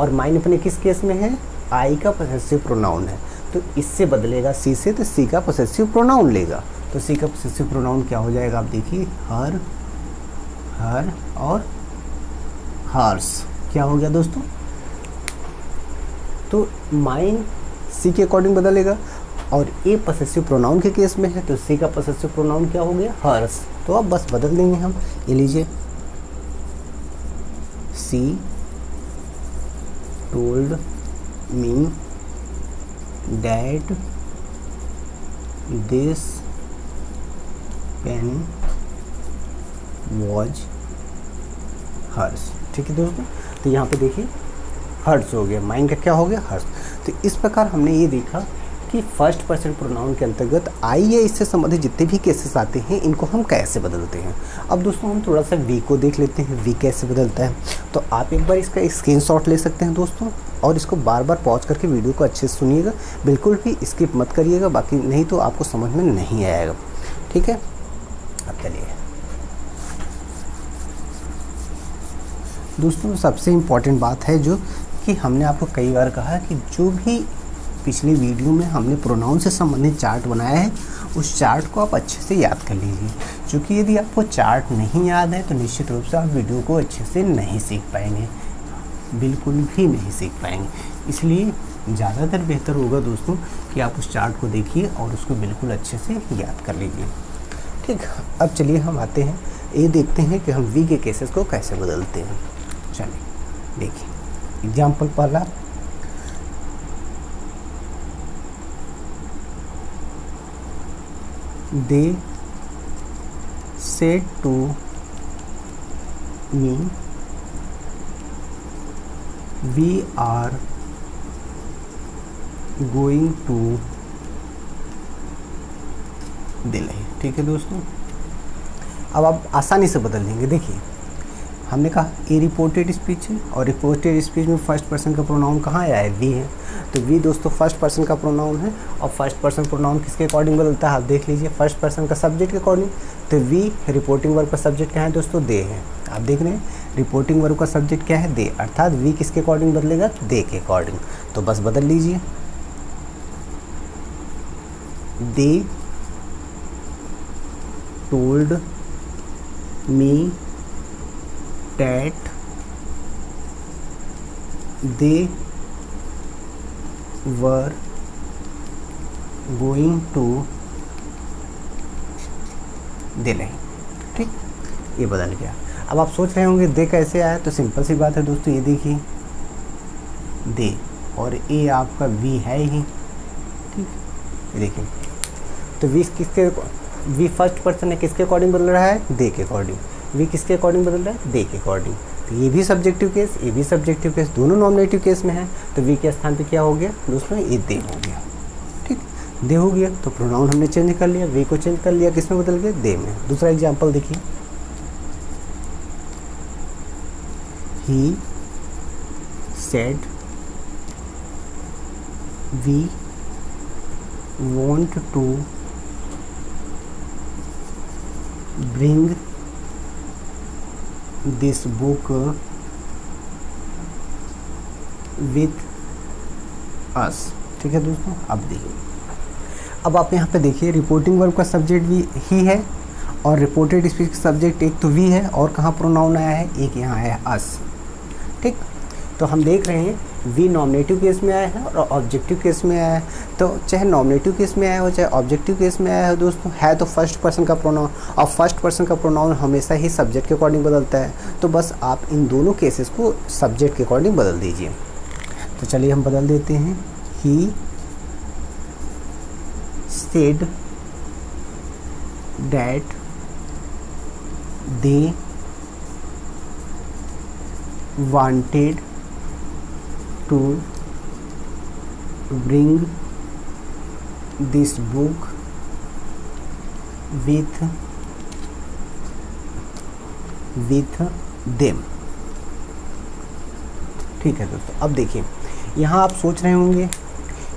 और माइन अपने किस केस में है, आई का पोसेसिव प्रोनाउन है, तो इससे बदलेगा सी से, तो सी का पोसेसिव प्रोनाउन लेगा। तो सी का पोसेसिव प्रोनाउन क्या हो जाएगा, आप देखिए हर, हर और हर्स। क्या हो गया दोस्तों, तो माइन सी के अकॉर्डिंग बदलेगा, और ए पोसेसिव प्रोनाउन के केस में है तो सी का पोसेसिव प्रोनाउन क्या हो गया, हर्स। तो अब बस बदल देंगे हम। ये लीजिए, she told me that this pen was hers. ठीक है दोस्तों, तो यहाँ पे देखिए हर्स हो गया, माइन का क्या हो गया, हर्स। तो इस प्रकार हमने ये देखा कि फर्स्ट पर्सन प्रोनाउन के अंतर्गत आई या इससे संबंधित जितने भी केसेस आते हैं इनको हम कैसे बदलते हैं। अब दोस्तों हम थोड़ा सा वी को देख लेते हैं, वी कैसे बदलता है। तो आप एक बार इसका एक स्क्रीनशॉट ले सकते हैं दोस्तों, और इसको बार बार पॉज करके वीडियो को अच्छे से सुनिएगा, बिल्कुल भी स्किप मत करिएगा, बाकी नहीं तो आपको समझ में नहीं आएगा। ठीक है, अब चलिए दोस्तों, सबसे इम्पॉर्टेंट बात है जो कि हमने आपको कई बार कहा कि जो भी पिछली वीडियो में हमने प्रोनाउन से संबंधित चार्ट बनाया है उस चार्ट को आप अच्छे से याद कर लीजिए, क्योंकि यदि आपको चार्ट नहीं याद है तो निश्चित रूप से आप वीडियो को अच्छे से नहीं सीख पाएंगे, बिल्कुल भी नहीं सीख पाएंगे। इसलिए ज़्यादातर बेहतर होगा दोस्तों कि आप उस चार्ट को देखिए और उसको बिल्कुल अच्छे से याद कर लीजिए। ठीक, अब चलिए हम आते हैं, ये देखते हैं कि हम वी के केसेस को कैसे बदलते हैं। चलिए देखिए, एग्जाम्पल पहला, they said to me we are going to Delhi. ठीक है दोस्तों, अब आप आसानी से बदल देंगे। देखिए हमने कहा ए रिपोर्टेड स्पीच है, और रिपोर्टेड स्पीच में फर्स्ट पर्सन का प्रोनाउन कहाँ आया है, वी है। तो वी दोस्तों फर्स्ट पर्सन का प्रोनाउन है, और फर्स्ट पर्सन प्रोनाउन किसके अकॉर्डिंग बदलता है, आप देख लीजिए, फर्स्ट पर्सन का सब्जेक्ट के अकॉर्डिंग। तो वी रिपोर्टिंग वर्ब का सब्जेक्ट क्या है दोस्तों, दे है। आप देख रहे हैं रिपोर्टिंग वर्ब का सब्जेक्ट क्या है, दे, अर्थात वी किसके अकॉर्डिंग बदलेगा, दे के अकॉर्डिंग। तो बस बदल लीजिए, they told me that they were going to Delhi. ठीक, ये बदल गया। अब आप सोच रहे होंगे दे कैसे आया, तो सिंपल सी बात है दोस्तों, ये देखिए दे और ए आपका वी है ही। ठीक, ये देखिए, तो वी फर्स्ट पर्सन है, किसके अकॉर्डिंग बदल रहा है, दे के अकॉर्डिंग। वी किसके अकॉर्डिंग बदल रहा है, दे के अकॉर्डिंग। तो ये भी सब्जेक्टिव केस, ये भी सब्जेक्टिव केस, दोनों नॉमिनेटिव केस में है। तो वी के स्थान पे क्या हो गया दोस्तों, ये दे हो गया। ठीक, दे हो गया तो प्रोनाउन हमने चेंज कर लिया, वी को चेंज कर लिया, किस में बदल गया, दे में। दूसरा एग्जाम्पल देखिए, he said we want to bring this book with us. ठीक है दोस्तों, अब देखिए, अब आप यहाँ पे देखिए रिपोर्टिंग वर्ब का सब्जेक्ट भी ही है, और रिपोर्टेड स्पीच का सब्जेक्ट एक तो वी है, और कहाँ प्रोनाउन आया है, एक यहाँ आया है अस। ठीक, तो हम देख रहे हैं वी नॉमिनेटिव केस में आया है और ऑब्जेक्टिव केस में आया है। तो चाहे नॉमिनेटिव केस में आया हो चाहे ऑब्जेक्टिव केस में आया हो दोस्तों, है तो फर्स्ट पर्सन का प्रोनाउन, और फर्स्ट पर्सन का प्रोनाउन हमेशा ही सब्जेक्ट के अकॉर्डिंग बदलता है। तो बस आप इन दोनों केसेस को सब्जेक्ट के अकॉर्डिंग बदल दीजिए। तो चलिए हम बदल देते हैं, he said that they wanted to bring this book with them. ठीक है दोस्तों, अब देखिए यहाँ आप सोच रहे होंगे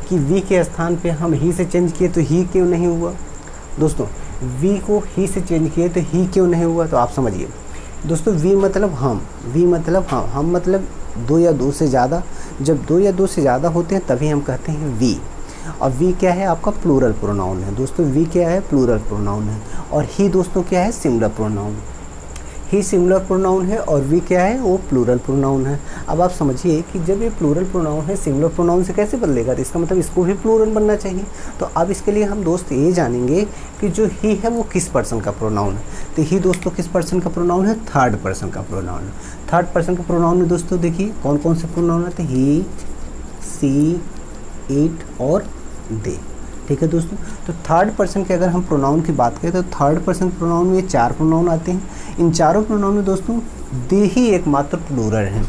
कि वी के स्थान पे हम ही से चेंज किए तो ही क्यों नहीं हुआ। दोस्तों वी को ही से चेंज किए तो ही क्यों नहीं हुआ, तो आप समझिए दोस्तों, वी मतलब हम, हम मतलब दो या दो से ज़्यादा। जब दो या दो से ज़्यादा होते हैं तभी हम कहते हैं वी। और वी क्या है, आपका प्लूरल प्रोनाउन है दोस्तों। वी क्या है, प्लूरल प्रोनाउन है। और ही दोस्तों क्या है, सिंगुलर प्रोनाउन। ही सिंगुलर प्रोनाउन है और वी क्या है, वो प्लूरल प्रोनाउन है। अब आप समझिए कि जब ये प्लूरल प्रोनाउन है सिंगुलर प्रोनाउन से कैसे बदलेगा, तो इसका मतलब इसको भी प्लूरल बनना चाहिए। तो अब इसके लिए हम दोस्त ये जानेंगे कि जो ही है वो किस पर्सन का प्रोनाउन है। तो ही दोस्तों किस पर्सन का प्रोनाउन है, थर्ड पर्सन का प्रोनाउन है। थर्ड पर्सन का प्रोनाउन में दोस्तों देखिए कौन कौन से प्रोनाउन आते हैं, ही, सी, इट और दे। ठीक है दोस्तों, तो थर्ड पर्सन के अगर हम प्रोनाउन की बात करें तो थर्ड पर्सन प्रोनाउन में ये चार प्रोनाउन आते हैं। इन चारों प्रोनाउन में दोस्तों दे ही एकमात्र प्लूरल है।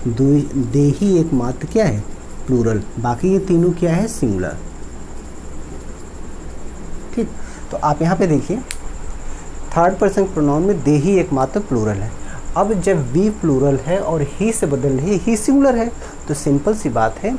दे ही एकमात्र क्या है, प्लूरल। बाकी ये तीनों क्या है, सिंगुलर। ठीक, तो आप यहाँ पे देखिए थर्ड पर्सन प्रोनाउन में दे ही एकमात्र प्लूरल है। अब जब वी प्लूरल है और ही से बदल रही है, ही सिंगुलर है, तो सिंपल सी बात है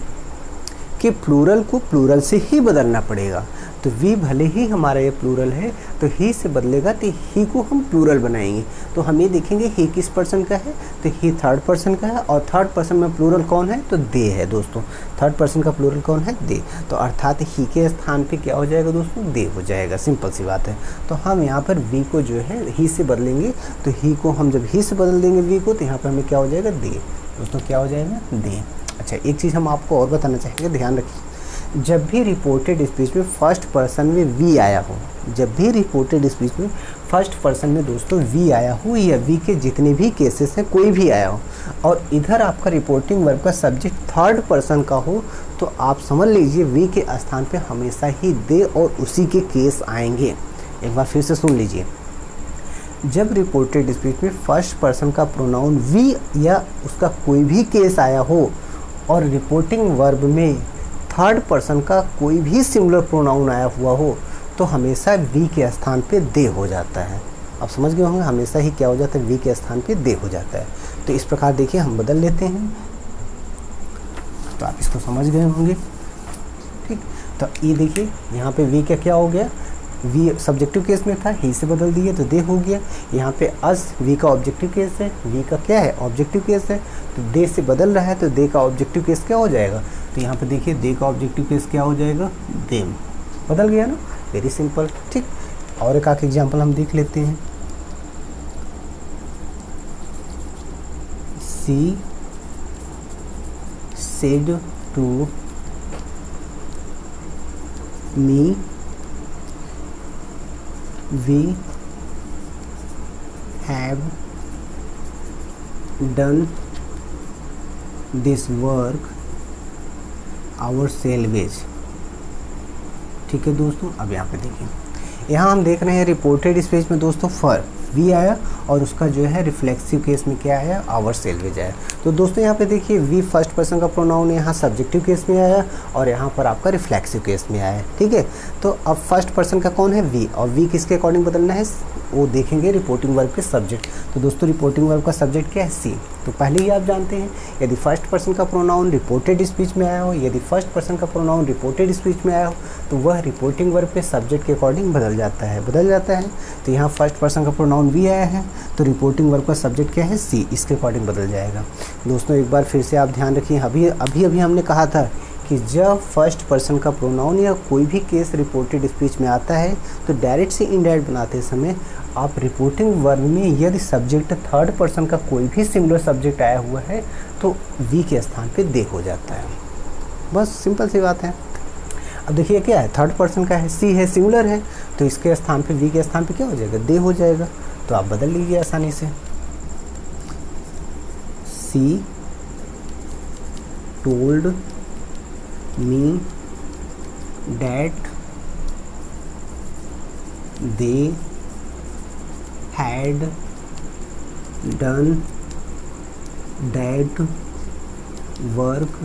कि प्लूरल को प्लूरल से ही बदलना पड़ेगा। तो वी भले ही हमारा ये प्लूरल है तो ही से बदलेगा, तो ही को हम प्लूरल बनाएंगे। तो हम ये देखेंगे ही किस पर्सन का है, तो ही थर्ड पर्सन का है। और थर्ड पर्सन में प्लूरल कौन है, तो दे है दोस्तों। थर्ड पर्सन का प्लूरल कौन है, दे। तो अर्थात ही के स्थान पे क्या हो जाएगा दोस्तों, दे हो जाएगा। सिंपल सी बात है। तो हम यहाँ पर वी को जो है ही से बदलेंगे, तो ही को हम जब ही से बदल देंगे वी को, तो यहाँ पर हमें क्या हो जाएगा, दे। दोस्तों क्या हो जाएगा, दे। अच्छा, एक चीज़ हम आपको और बताना चाहेंगे, ध्यान रखिए। जब भी रिपोर्टेड स्पीच में फर्स्ट पर्सन में वी आया हो, जब भी रिपोर्टेड स्पीच में फर्स्ट पर्सन में दोस्तों वी आया हो या वी के जितने भी केसेस हैं कोई भी आया हो, और इधर आपका रिपोर्टिंग वर्ब का सब्जेक्ट थर्ड पर्सन का हो, तो आप समझ लीजिए वी के स्थान पे हमेशा ही दे और उसी के केस आएंगे। एक बार फिर से सुन लीजिए, जब रिपोर्टेड स्पीच में फर्स्ट पर्सन का प्रोनाउन वी या उसका कोई भी केस आया हो और रिपोर्टिंग वर्ब में थर्ड पर्सन का कोई भी सिंगुलर प्रोनाउन आया हुआ हो, तो हमेशा वी के स्थान पे दे हो जाता है। आप समझ गए होंगे, हमेशा ही क्या हो जाता है, वी के स्थान पे दे हो जाता है। तो इस प्रकार देखिए हम बदल लेते हैं, तो आप इसको समझ गए होंगे। ठीक, तो ये देखिए यहाँ पे वी का क्या हो गया, वी सब्जेक्टिव केस में था, ही से बदल दिए तो दे हो गया। यहाँ पे अस वी का ऑब्जेक्टिव केस है, वी का क्या है, ऑब्जेक्टिव केस है, तो दे से बदल रहा है तो दे का ऑब्जेक्टिव केस क्या हो जाएगा, तो यहाँ पे देखिए दे का ऑब्जेक्टिव केस क्या हो जाएगा, देम। बदल गया ना, वेरी सिंपल। ठीक, और एक आखिरी एग्जाम्पल हम देख लेते हैं। She said to me we have done this work ourselves। ठीक है दोस्तों, अब यहाँ पे देखिए, यहाँ हम देख रहे हैं रिपोर्टेड स्पीच में दोस्तों फर वी आया और उसका जो है रिफ्लेक्सिव केस में क्या आया, आवरसेल्वेज आया। तो दोस्तों यहाँ पे देखिए वी फर्स्ट पर्सन का प्रोनाउन यहाँ सब्जेक्टिव केस में आया और यहाँ पर आपका रिफ्लेक्सिव केस में आया। ठीक है, तो अब फर्स्ट पर्सन का कौन है, वी, और वी किसके अकॉर्डिंग बदलना है, वो देखेंगे रिपोर्टिंग वर्ब के सब्जेक्ट। तो दोस्तों रिपोर्टिंग वर्ब का सब्जेक्ट क्या है, सी। तो पहले ही आप जानते हैं, यदि फर्स्ट पर्सन का प्रोनाउन रिपोर्टेड स्पीच में आया हो, यदि फर्स्ट पर्सन का प्रोनाउन रिपोर्टेड स्पीच में आया हो, तो वह रिपोर्टिंग वर्ब के सब्जेक्ट के अकॉर्डिंग बदल जाता है। तो यहाँ फर्स्ट पर्सन का प्रोनाउन वी आया है तो रिपोर्टिंग वर्ब का सब्जेक्ट क्या है, सी, इसके अकॉर्डिंग बदल जाएगा। दोस्तों एक बार फिर से आप ध्यान रखिए, अभी हमने कहा था कि जब फर्स्ट पर्सन का प्रोनाउन या कोई भी केस रिपोर्टेड स्पीच में आता है तो डायरेक्ट से इनडायरेक्ट बनाते समय आप रिपोर्टिंग वर्ब में यदि सब्जेक्ट थर्ड पर्सन का कोई भी सिंगुलर सब्जेक्ट आया हुआ है तो वी के स्थान पे दे हो जाता है। बस सिंपल सी बात है। अब देखिए क्या है, थर्ड पर्सन का है, सी है, सिंगुलर है, तो इसके स्थान पे वी के स्थान पे क्या हो जाएगा, दे हो जाएगा। तो आप बदल लीजिए आसानी से, सी told me that they had done that work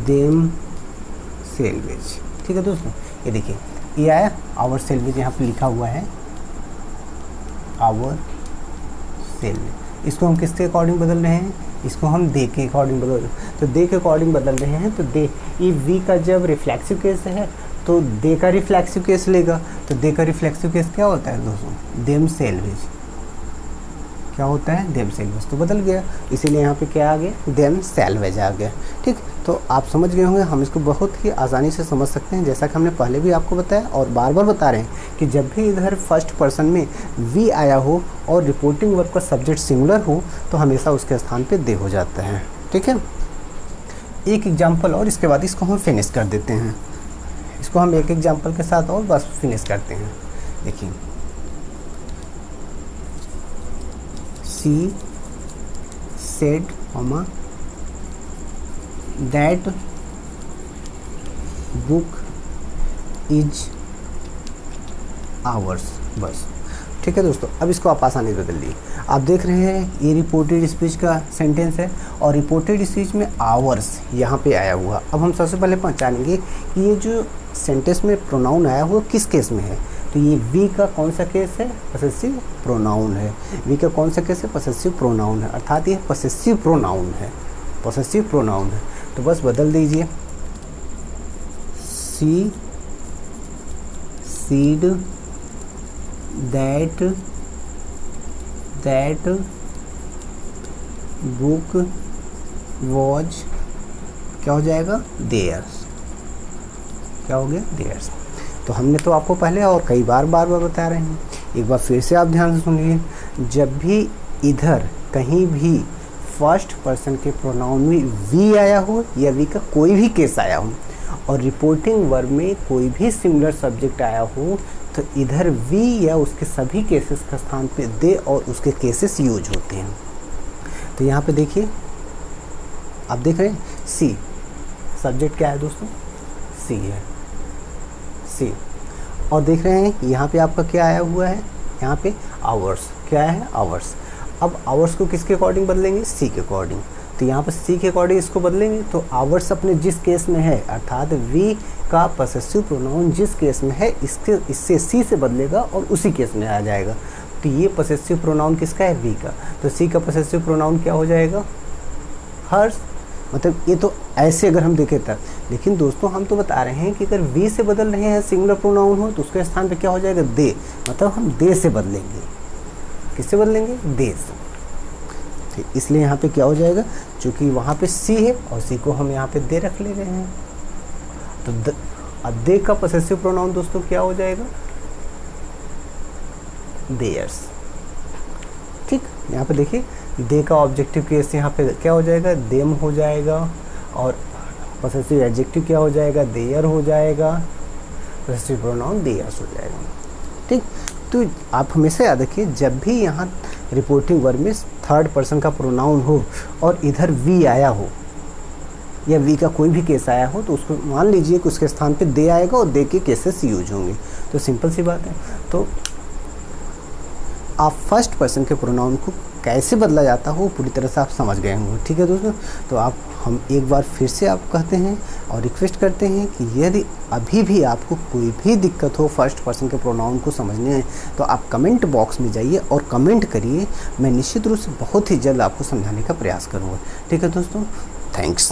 them salvage. ठीक है दोस्तों, ये देखिए ये आया आवर सेल्वेज, यहाँ पे लिखा हुआ है आवर सेल्वेज। इसको हम किसके अकॉर्डिंग बदल रहे हैं, इसको हम दे के अकॉर्डिंग बदल रहे हैं। तो दे के अकॉर्डिंग बदल रहे हैं, तो दे ये वी का जब रिफ्लेक्सिव केस है तो दे का रिफ्लेक्सिव केस लेगा। तो दे का रिफ्लेक्सिव केस क्या होता है दोस्तों, देम सेल्वेज। क्या होता है, देम सेल्वेज। तो बदल गया, इसीलिए यहाँ पे क्या आ गया, देम सेल्वेज आ गया। ठीक, तो आप समझ गए होंगे, हम इसको बहुत ही आसानी से समझ सकते हैं, जैसा कि हमने पहले भी आपको बताया और बार बार बता रहे हैं कि जब भी इधर फर्स्ट पर्सन में वी आया हो और रिपोर्टिंग वर्ब का सब्जेक्ट सिंगुलर हो तो हमेशा उसके स्थान पे दे हो जाता है। ठीक है, एक एग्जाम्पल और इसके बाद इसको हम फिनिश कर देते हैं। इसको हम एक एग्जाम्पल के साथ और बस फिनिश करते हैं। देखिए, she said that book is ours. बस ठीक है दोस्तों, अब इसको आप आसानी से बदल लीजिए। आप देख रहे हैं ये रिपोर्टेड स्पीच का सेंटेंस है और रिपोर्टेड स्पीच में आवर्स यहाँ पे आया हुआ। अब हम सबसे पहले पहचानेंगे कि ये जो सेंटेंस में प्रोनाउन आया हुआ किस केस में है। तो ये वी का कौन सा केस है, पसेसिव प्रोनाउन है। वी का कौन सा केस है, पसेसिव प्रोनाउन है, अर्थात ये पसेसिव प्रोनाउन है, पसेसिव प्रोनाउन है। तो बस बदल दीजिए, सी सीड दैट बुक वॉज, क्या हो जाएगा, देयर्स। क्या हो गया, देयर्स। तो हमने तो आपको पहले और कई बार बता रहे हैं, एक बार फिर से आप ध्यान से सुनिए। जब भी इधर कहीं भी फर्स्ट पर्सन के प्रोनाउन में वी आया हो या वी का कोई भी केस आया हो और रिपोर्टिंग वर्ब में कोई भी सिमिलर सब्जेक्ट आया हो तो इधर वी या उसके सभी केसेस का स्थान पे दे और उसके केसेस यूज होते हैं। तो यहाँ पे देखिए, आप देख रहे हैं सी, सब्जेक्ट क्या है दोस्तों, सी है, सी। और देख रहे हैं यहाँ पे आपका क्या आया हुआ है, यहाँ पे आवर्स। क्या है, आवर्स। अब आवर्स को किसके अकॉर्डिंग बदलेंगे, सी के अकॉर्डिंग। तो यहाँ पर सी के अकॉर्डिंग इसको बदलेंगे तो आवर्स अपने जिस केस में है, अर्थात वी का पसेसिव प्रोनाउन जिस केस में है इससे सी से बदलेगा और उसी केस में आ जाएगा। तो ये पसेसिव प्रोनाउन किसका है, वी का। तो सी का पसेसिव प्रोनाउन क्या हो जाएगा, हर्स। मतलब ये तो ऐसे अगर हम देखें तब, लेकिन दोस्तों हम तो बता रहे हैं कि अगर वी से बदल रहे हैं सिंगुलर प्रोनाउन हो तो उसके स्थान पे क्या हो जाएगा, दे। मतलब हम दे से बदलेंगे, किससे बदलेंगे, दे से। इसलिए यहाँ पे क्या हो जाएगा, चूँकि वहाँ पे सी है और सी को हम यहाँ पे दे रख ले रहे हैं तो अब दे का पसेसिव प्रोनाउन दोस्तों क्या हो जाएगा, देयर्स। ठीक, यहाँ पे देखिए दे का ऑब्जेक्टिव केस यहाँ पे क्या हो जाएगा, देम हो जाएगा और पसेसिव एडजेक्टिव क्या हो जाएगा, देयर हो जाएगा, पसेसिव प्रोनाउन देयर्स हो जाएगा। ठीक, तो आप हमेशा याद रखिए जब भी यहाँ रिपोर्टिंग वर्ब में थर्ड पर्सन का प्रोनाउन हो और इधर वी आया हो या वी का कोई भी केस आया हो तो उसको मान लीजिए कि उसके स्थान पे दे आएगा और दे के केसेस यूज होंगे। तो सिंपल सी बात है। तो आप फर्स्ट पर्सन के प्रोनाउन को कैसे बदला जाता हो पूरी तरह से आप समझ गए होंगे। ठीक है दोस्तों, तो आप हम एक बार फिर से आप कहते हैं और रिक्वेस्ट करते हैं कि यदि अभी भी आपको कोई भी दिक्कत हो फर्स्ट पर्सन के प्रोनाउन को समझने में तो आप कमेंट बॉक्स में जाइए और कमेंट करिए। मैं निश्चित रूप से बहुत ही जल्द आपको समझाने का प्रयास करूँगा। ठीक है दोस्तों, थैंक्स।